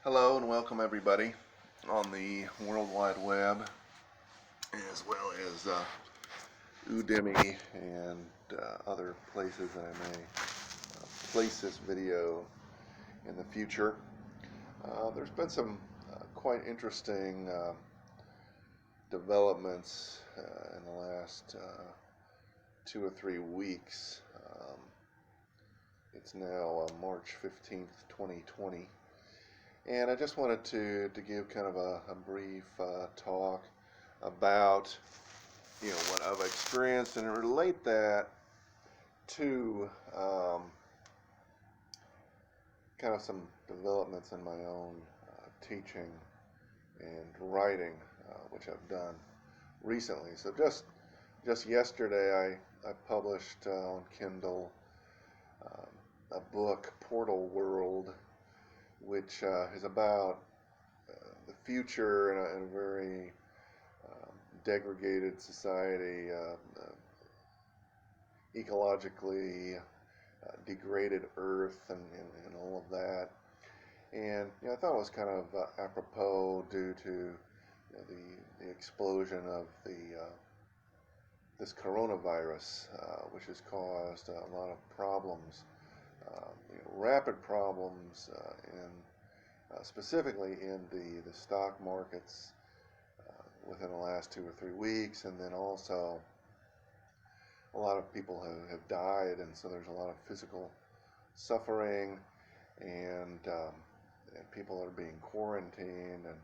Hello and welcome everybody on the World Wide Web, as well as Udemy and other places that I may place this video in the future. There's been some quite interesting developments in the last 2 or 3 weeks. It's now March 15th, 2020. And I just wanted to give kind of a brief talk about what I've experienced and relate that to kind of some developments in my own teaching and writing, which I've done recently. So just yesterday, I published on Kindle a book, Portal World, which is about the future in a very degraded society, ecologically degraded Earth, and all of that. And I thought it was kind of apropos due to the explosion of this coronavirus, which has caused a lot of problems, rapid problems specifically in the stock markets within the last 2 or 3 weeks, and then also a lot of people have died, and so there's a lot of physical suffering, and people are being quarantined, and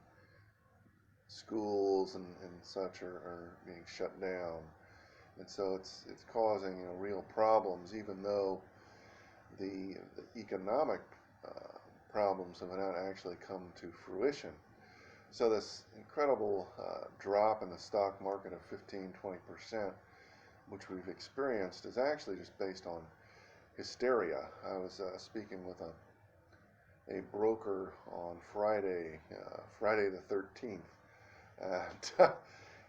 schools and such are being shut down, and so it's causing real problems, even though the economic problems have not actually come to fruition. So this incredible drop in the stock market of 15-20%, which we've experienced, is actually just based on hysteria. I was speaking with a broker on Friday, Friday the 13th,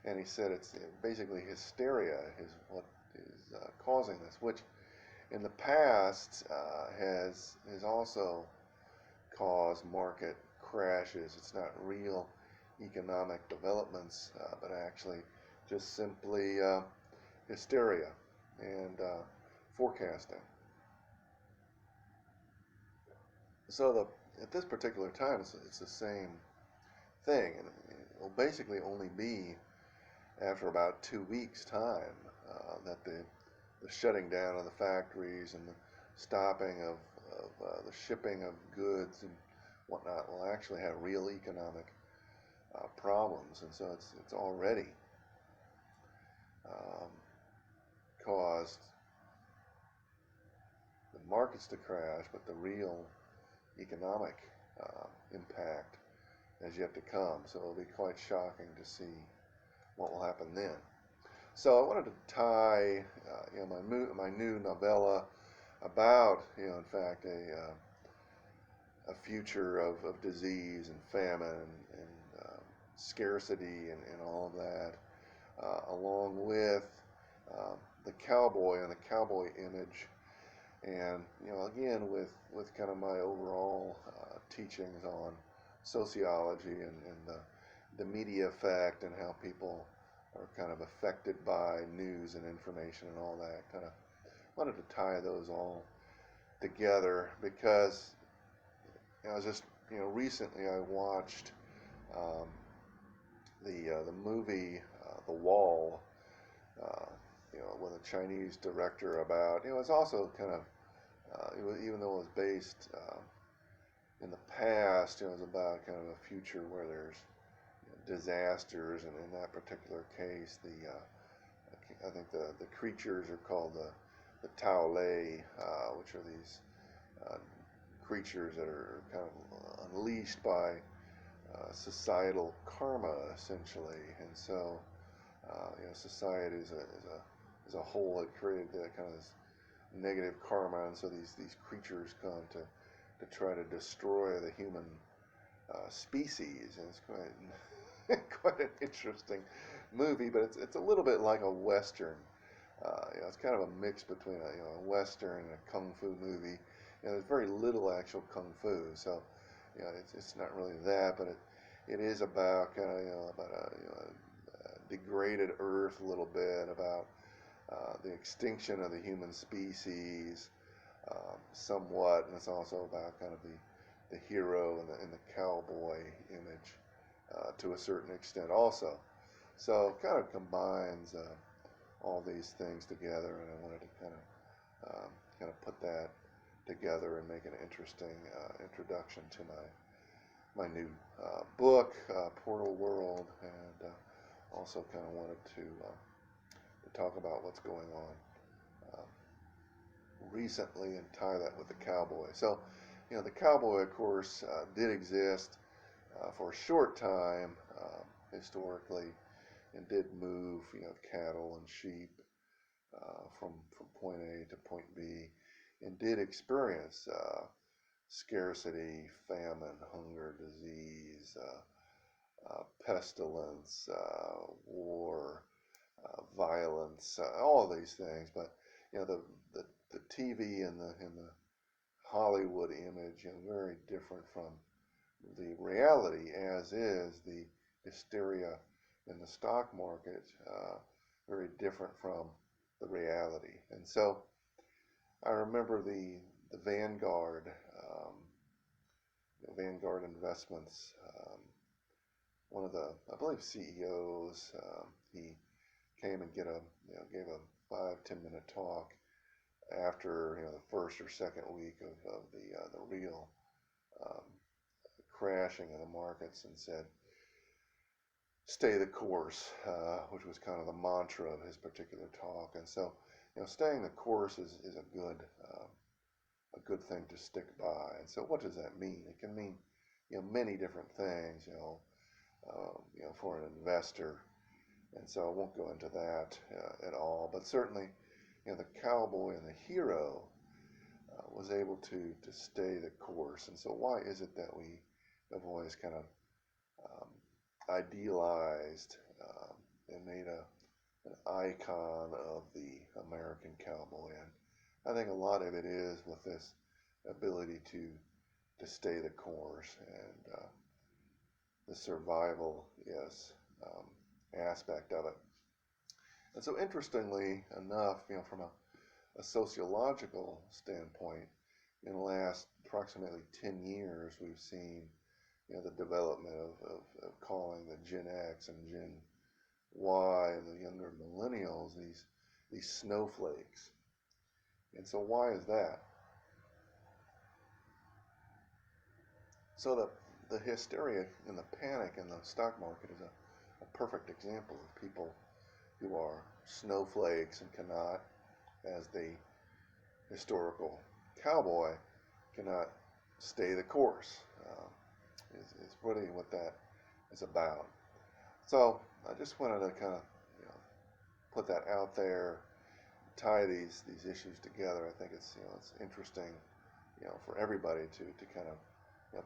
and he said it's basically hysteria is what is causing this, which in the past has also caused market crashes. It's not real economic developments, but actually just simply hysteria and forecasting. So at this particular time, it's the same thing, and it will basically only be after about 2 weeks' time that the shutting down of the factories and the stopping of the shipping of goods and whatnot will actually have real economic problems, and so it's already caused the markets to crash, but the real economic impact has yet to come. So it'll be quite shocking to see what will happen then. So I wanted to tie my new novella about in fact a future of disease and famine and scarcity and all of that, along with the cowboy and the cowboy image, and again with kind of my overall teachings on sociology and the media effect and how people are kind of affected by news and information and all that. Kind of wanted to tie those all together because I was just recently I watched the movie The Wall, with a Chinese director about it's also kind of even though it was based in the past, it was about kind of a future where there's disasters, and in that particular case, I think the creatures are called the Tao Lei, which are these creatures that are kind of unleashed by societal karma, essentially, and so society as a whole had created kind of this negative karma, and so these creatures come to try to destroy the human species, and it's quite an interesting movie, but it's a little bit like a western. It's kind of a mix between a western and a kung fu movie. There's very little actual kung fu, so it's not really that, but it is about kind of about a degraded Earth a little bit, about the extinction of the human species, somewhat, and it's also about kind of the hero and the cowboy image to a certain extent also. So it kind of combines all these things together, and I wanted to kind of put that together and make an interesting introduction to my new book, Portal World, and also kind of wanted to talk about what's going on recently and tie that with the cowboy. So, the cowboy, of course, did exist for a short time historically, and did move, cattle and sheep from point A to point B, and did experience scarcity, famine, hunger, disease, pestilence, war, violence, all of these things. But the TV and the Hollywood image, very different from the reality, as is the hysteria in the stock market, very different from the reality. And so I remember the Vanguard, Vanguard Investments, one of the, I believe, CEOs, he came and gave a 5-10 minute talk after the first or second week of the real um, crashing of the markets, and said, "Stay the course," which was kind of the mantra of his particular talk. And so, staying the course is a good thing to stick by. And so, what does that mean? It can mean many different things. For an investor. And so I won't go into that at all. But certainly, the cowboy and the hero was able to stay the course. And so why is it that we have always kind of idealized and made an icon of the American cowboy? And I think a lot of it is with this ability to stay the course, and the survival, yes, aspect of it. And so, interestingly enough, from a sociological standpoint, in the last approximately 10 years, we've seen the development of calling the Gen X and Gen Y and the younger millennials these snowflakes. And so, why is that? So the hysteria and the panic in the stock market is a perfect example of people who are snowflakes and cannot, as the historical cowboy, cannot stay the course. Is really what that is about. So I just wanted to kind of put that out there, tie these issues together. I think it's it's interesting for everybody to kind of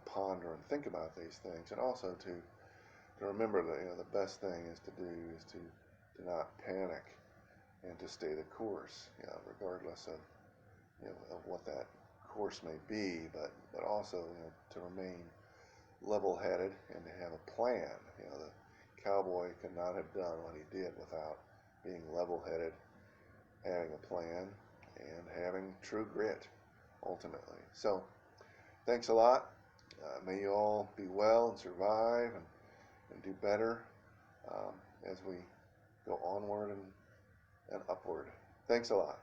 ponder and think about these things, and also to remember that the best thing is to do is to not panic and to stay the course, regardless of what that course may be, but also to remain level-headed and to have a plan. The cowboy could not have done what he did without being level-headed, having a plan, and having true grit ultimately. So thanks a lot. May you all be well and survive and do better as we go onward and upward. Thanks a lot.